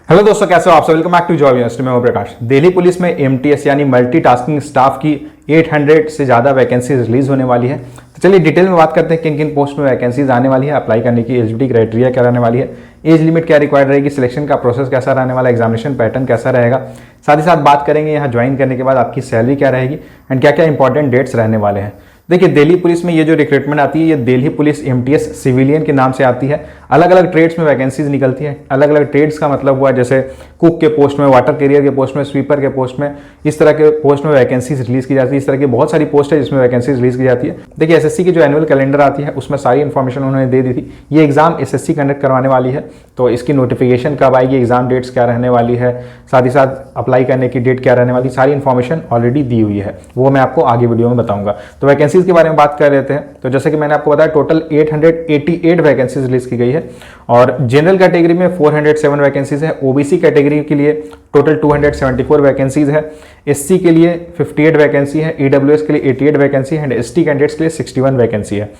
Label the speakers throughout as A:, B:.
A: Hello दोस्तों, कैसे हो आप सब। Welcome back to job university में। प्रकाश। दिल्ली पुलिस में एमटीएस यानी मल्टीटास्किंग स्टाफ की 800 से ज़्यादा वैकेंसी रिलीज होने वाली है। तो चलिए डिटेल में बात करते हैं किन किन पोस्ट में वैकेंसीज आने वाली है, अप्लाई करने की एलिजिबिलिटी क्राइटेरिया क्या रहने वाली है, एज लिमिट क्या रिक्वायर्ड रहेगी, सिलेक्शन का प्रोसेस कैसा रहने वाला, एग्जामिनेशन पैटर्न कैसा रहेगा। साथ ही साथ बात करेंगे यहाँ ज्वाइन करने के बाद आपकी सैलरी क्या रहेगी एंड क्या क्या इंपॉर्टेंट डेट्स रहने वाले हैं। देखिए, दिल्ली पुलिस में ये जो रिक्रूटमेंट आती है ये दिल्ली पुलिस एमटीएस सिविलियन के नाम से आती है। अलग अलग ट्रेड्स में वैकेंसीज निकलती है। अलग अलग ट्रेड्स का मतलब हुआ जैसे कुक के पोस्ट में, वाटर कैरियर के पोस्ट में, स्वीपर के पोस्ट में, इस तरह के पोस्ट में वैकेंसीज रिलीज की जाती है। इस तरह की बहुत सारी पोस्ट है जिसमें वैकेंसीज रिलीज की जाती है। देखिए, एसएससी की जो एनुअल कैलेंडर आती है उसमें सारी इन्फॉर्मेशन उन्होंने दे दी थी। ये एग्जाम एसएससी कंडक्ट करवाने वाली है, तो इसकी नोटिफिकेशन कब आएगी, एग्जाम डेट्स क्या रहने वाली है, साथ ही साथ अप्लाई करने की डेट क्या रहने वाली, सारी इन्फॉर्मेशन ऑलरेडी दी हुई है। वो मैं आपको आगे वीडियो में बताऊंगा। तो वैकेंसीज के बारे में बात कर लेते हैं। तो जैसे कि मैंने आपको बताया, टोटल 888 वैकेंसीज रिलीज की गई है और जनरल कैटेगरी में 407 वैकेंसीज है। ओबीसी कैटेगरी के लिए टोटल 274 वैकेंसीज है। एससी के लिए 58 वैकेंसी है, ईडब्ल्यूएस के लिए 88 वैकेंसी है एंड एसटी कैंडिडेट्स के लिए 61 वैकेंसी है।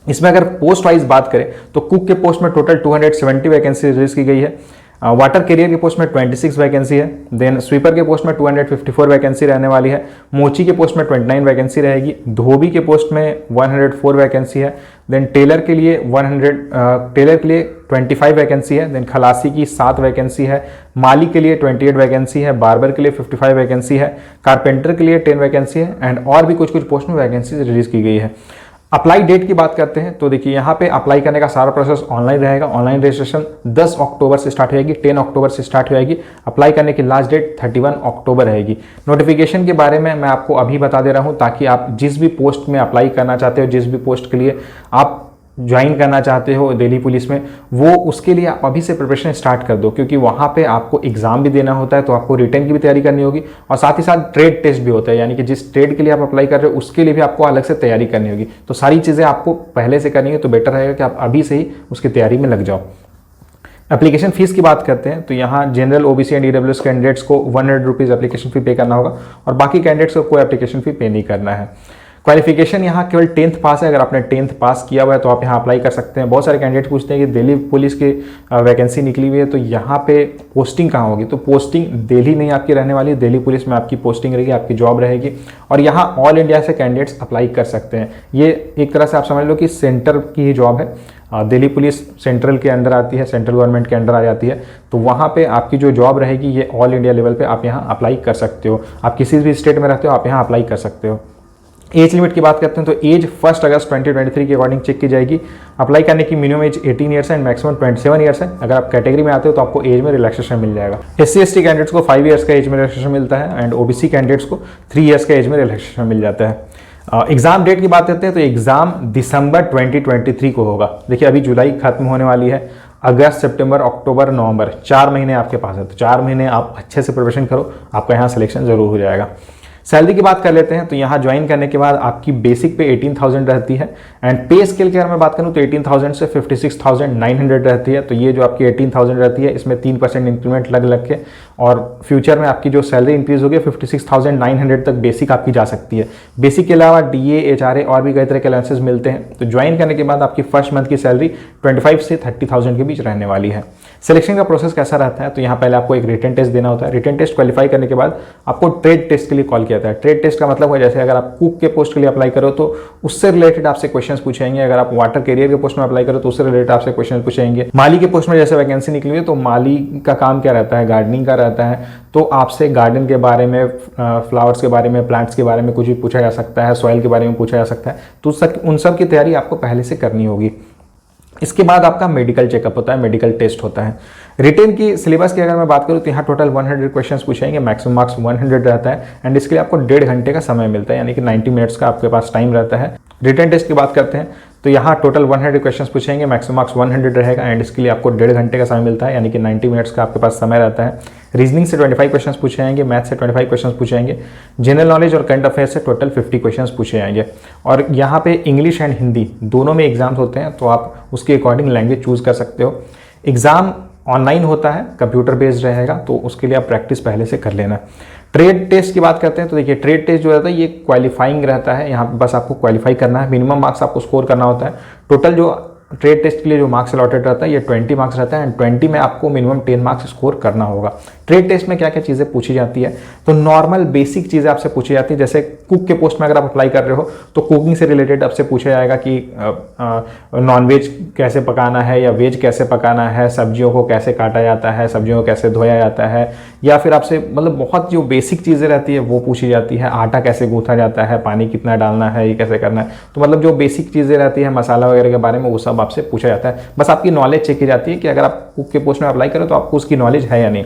A: इसमें अगर पोस्ट वाइज बात करें तो कुक के पोस्ट में टोटल 270 वैकेंसी रिलीज की गई है। वाटर कैरियर के पोस्ट में 26 वैकेंसी है। देन स्वीपर के पोस्ट में 254 वैकेंसी रहने वाली है। मोची के पोस्ट में 29 वैकेंसी रहेगी। धोबी के पोस्ट में 104 वैकेंसी है। देन टेलर के लिए 25 वैकेंसी है। देन खलासी की 7 वैकेंसी है। माली के लिए 28 वैकेंसी है। बार्बर के लिए 55 वैकेंसी है। कारपेंटर के लिए 10 वैकेंसी है एंड और भी कुछ कुछ पोस्ट में वैकेंसी रिलीज की गई है। अप्लाई डेट की बात करते हैं तो देखिए, यहाँ पे अप्लाई करने का सारा प्रोसेस ऑनलाइन रहेगा। ऑनलाइन रजिस्ट्रेशन 10 अक्टूबर से स्टार्ट होगी, 10 अक्टूबर से स्टार्ट होगी। अप्लाई करने की लास्ट डेट 31 अक्टूबर रहेगी। नोटिफिकेशन के बारे में मैं आपको अभी बता दे रहा हूँ ताकि आप जिस भी पोस्ट में अप्लाई करना चाहते हो, जिस भी पोस्ट के लिए आप ज्वाइन करना चाहते हो दिल्ली पुलिस में, वो उसके लिए आप अभी से प्रिपरेशन स्टार्ट कर दो, क्योंकि वहाँ पे आपको एग्जाम भी देना होता है, तो आपको रिटर्न की भी तैयारी करनी होगी और साथ ही साथ ट्रेड टेस्ट भी होता है, यानी कि जिस ट्रेड के लिए आप अप्लाई कर रहे हो उसके लिए भी आपको अलग से तैयारी करनी होगी। तो सारी चीज़ें आपको पहले से करनी है, तो बेटर रहेगा कि आप अभी से ही उसकी तैयारी में लग जाओ। एप्लीकेशन फीस की बात करते हैं तो यहाँ general, OBC and EWS candidates को 100 रुपीज़ एप्लीकेशन फ़ी पे करना होगा और बाकी कैंडिडेट्स को कोई एप्लीकेशन फ़ी पे नहीं करना है। क्वालिफिकेशन यहाँ केवल 10th पास है। अगर आपने 10th पास किया हुआ है तो आप यहाँ अप्लाई कर सकते हैं। बहुत सारे कैंडिडेट पूछते हैं कि दिल्ली पुलिस की वैकेंसी निकली हुई है तो यहाँ पे पोस्टिंग कहाँ होगी। तो पोस्टिंग दिल्ली में ही आपकी रहने वाली है। दिल्ली पुलिस में आपकी पोस्टिंग रहेगी, आपकी जॉब रहेगी और यहाँ ऑल इंडिया से कैंडिडेट्स अप्लाई कर सकते हैं। ये एक तरह से आप समझ लो कि सेंटर की ही जॉब है। दिल्ली पुलिस सेंट्रल के अंदर आती है, सेंट्रल गवर्नमेंट के अंदर आ जाती है, तो वहाँ पे आपकी जो जॉब रहेगी ये ऑल इंडिया लेवल पे आप यहाँ अप्लाई कर सकते हो। आप किसी भी स्टेट में रहते हो आप यहाँ अप्लाई कर सकते हो। एज लिमिट की बात करते हैं तो एज 1 अगस्त 2023 के अकॉर्डिंग चेक की जाएगी। अप्लाई करने की मिनिमम एज 18 ईयर्स है एंड मैक्सिमम 27 ईयर्स है। अगर आप कैटेगरी में आते हो तो आपको एज में रिलैक्सेशन मिल जाएगा। SC ST कैंडिडेट्स को 5 ईयर्स का एज में रिलैक्सेशन मिलता है एंड ओबीसी कैंडिडेट्स को 3 ईयर्स का एज में रिलैक्सेशन मिल जाता है। एग्जाम डेट की बात करते हैं तो एग्जाम दिसंबर 2023 को होगा। देखिए, अभी जुलाई खत्म होने वाली है। अगस्त, सितंबर, अक्टूबर, नवंबर 4 महीने आपके पास है, तो 4 महीने आप अच्छे से प्रिपरेशन करो, आपका यहाँ सिलेक्शन जरूर हो जाएगा। सैलरी की बात कर लेते हैं तो यहाँ ज्वाइन करने के बाद आपकी बेसिक पे 18,000 रहती है एंड पे स्केल के बारे में बात करूँ तो 18,000 से 56,900 रहती है। तो ये जो आपकी 18,000 रहती है इसमें 3% इंक्रीमेंट लग के और फ्यूचर में आपकी जो सैलरी इंक्रीज होगी 56,900 तक बेसिक आपकी जा सकती है। बेसिक के अलावा DA, HRA और भी कई तरह के अलाउंसेस मिलते हैं। तो ज्वाइन करने के बाद आपकी फर्स्ट मंथ की सैलरी 25 से 30,000 के बीच रहने वाली है। सिलेक्शन का प्रोसेस कैसा रहता है तो यहाँ पहले आपको एक रिटन टेस्ट देना होता है। रिटन टेस्ट क्वालिफाई करने के बाद आपको ट्रेड टेस्ट के लिए कॉल किया जाता है। ट्रेड टेस्ट का मतलब है जैसे अगर आप कुक के पोस्ट के लिए अप्लाई करो तो उससे रिलेटेड आपसे क्वेश्चंस पूछेंगे। अगर आप वाटर कैरियर के पोस्ट में अप्लाई करो तो उससे रिलेटेड आपसे क्वेश्चन पूछेंगे। माली के पोस्ट में जैसे वैकेंसी निकली है तो माली का काम क्या रहता है, गार्डनिंग का रहता है, तो आपसे गार्डन के बारे में, फ्लावर्स के बारे में, प्लांट्स के बारे में कुछ भी पूछा जा सकता है, सॉइल के बारे में पूछा जा सकता है। तो उन सब की तैयारी आपको पहले से करनी होगी। इसके बाद आपका मेडिकल चेकअप होता है, मेडिकल टेस्ट होता है। रिटेन की सिलेबस की अगर मैं बात करूँ तो यहाँ टोटल 100 क्वेश्चंस पूछेंगे, मैक्सिमम मार्क्स 100 रहता है एंड इसके लिए आपको 1.5 घंटे का समय मिलता है, यानी कि 90 मिनट्स का आपके पास टाइम रहता है। रिटन टेस्ट की बात करते हैं तो यहाँ टोटल 100 क्वेश्चंस पूछेंगे, मैक्सिमम मार्क्स 100 रहेगा एंड इसके लिए आपको 1.5 घंटे का समय मिलता है, यानी कि 90 मिनट्स का आपके पास समय रहता है। रीजनिंग से 25 क्वेश्चंस पूछे जाएंगे, मैथ से 25 क्वेश्चंस पूछे जाएंगे, जनरल नॉलेज और करंट अफेयर्स से टोटल 50 क्वेश्चंस पूछे जाएंगे। और यहाँ पे इंग्लिश एंड हिंदी दोनों में एग्जाम्स होते हैं, तो आप उसके अकॉर्डिंग लैंग्वेज चूज कर सकते हो। एग्जाम ऑनलाइन होता है, कंप्यूटर बेस्ड रहेगा, तो उसके लिए आप प्रैक्टिस पहले से कर लेना। ट्रेड टेस्ट की बात करते हैं तो देखिए, ट्रेड टेस्ट जो रहता है ये क्वालिफाइंग रहता है। यहाँ पे बस आपको क्वालिफाई करना है, मिनिमम मार्क्स आपको स्कोर करना होता है। टोटल जो ट्रेड टेस्ट के लिए जो मार्क्स अलॉटेड रहता है ये 20 मार्क्स रहता है एंड 20 में आपको मिनिमम 10 मार्क्स स्कोर करना होगा। ट्रेड टेस्ट में क्या क्या चीज़ें पूछी जाती है, तो नॉर्मल बेसिक चीज़ें आपसे पूछी जाती है। जैसे कुक के पोस्ट में अगर आप अप्लाई कर रहे हो तो कुकिंग से रिलेटेड आपसे पूछा जाएगा कि नॉनवेज कैसे पकाना है या वेज कैसे पकाना है, सब्जियों को कैसे काटा जाता है, सब्जियों को कैसे धोया जाता है, या फिर आपसे मतलब बहुत जो बेसिक चीज़ें रहती है वो पूछी जाती है। आटा कैसे गूंथा जाता है, पानी कितना डालना है, ये कैसे करना है, तो मतलब जो बेसिक चीज़ें रहती है मसाला वगैरह के बारे में वो सब आपसे पूछा जाता है। बस आपकी नॉलेज चेक की जाती है कि अगर आप कुक के पोस्ट में अप्लाई करें तो आपको उसकी नॉलेज है या नहीं।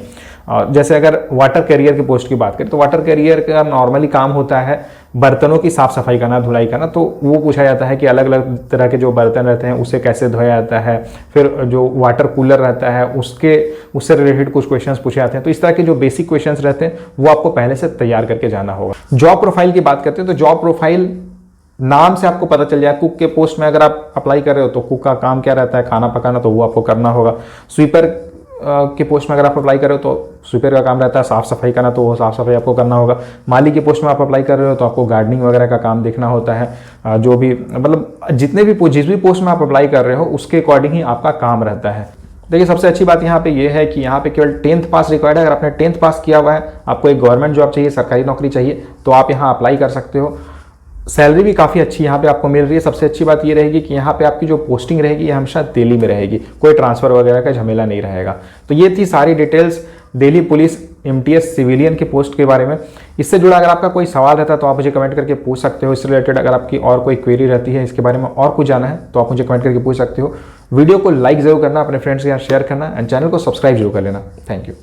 A: जैसे अगर वाटर कैरियर की पोस्ट की बात करें तो वाटर कैरियर का नॉर्मली काम होता है बर्तनों की साफ सफाई करना, धुलाई करना, तो वो पूछा जाता है कि अलग अलग तरह के जो बर्तन रहते हैं उसे कैसे धोया जाता है। फिर जो वाटर कूलर रहता है उससे रिलेटेड कुछ क्वेश्चंस पूछे जाते हैं। तो इस तरह के जो बेसिक क्वेश्चंस रहते हैं वो आपको पहले से तैयार करके जाना होगा। जॉब प्रोफाइल की बात करते हैं तो जॉब प्रोफाइल नाम से आपको पता चल जाए। कुक के पोस्ट में अगर आप अप्लाई कर रहे हो तो कुक का काम क्या रहता है, खाना पकाना, तो वो आपको करना होगा। स्वीपर के पोस्ट में अगर आप अप्लाई कर रहे हो तो स्वीपर का काम रहता है साफ सफाई करना, तो वो साफ सफाई आपको करना होगा। माली की पोस्ट में आप अप्लाई कर रहे हो तो आपको गार्डनिंग वगैरह का काम देखना होता है। जो भी मतलब जिस भी पोस्ट में आप अप्लाई कर रहे हो उसके अकॉर्डिंग ही आपका काम रहता है। देखिए सबसे अच्छी बात यहाँ पे ये है कि यहाँ पे केवल 10th पास रिक्वायर्ड है। अगर आपने 10th पास किया हुआ है, आपको एक गवर्नमेंट जॉब चाहिए, सरकारी नौकरी चाहिए, तो आप यहाँ अप्लाई कर सकते हो। सैलरी भी काफ़ी अच्छी यहाँ पे आपको मिल रही है। सबसे अच्छी बात ये रहेगी कि यहाँ पे आपकी जो पोस्टिंग रहेगी ये हमेशा दिल्ली में रहेगी, कोई ट्रांसफ़र वगैरह का झमेला नहीं रहेगा। तो ये थी सारी details Delhi police MTS civilian की पोस्ट के बारे में। इससे जुड़ा अगर आपका कोई सवाल रहता है तो आप मुझे कमेंट करके पूछ सकते हो। इससे रिलेटेड अगर आपकी और कोई क्वेरी रहती है, इसके बारे में और कुछ जाना है, तो आप मुझे कमेंट करके पूछ सकते हो। वीडियो को लाइक जरूर करना, अपने फ्रेंड्स के साथ शेयर करना एंड चैनल को सब्सक्राइब जरूर कर लेना। Thank you.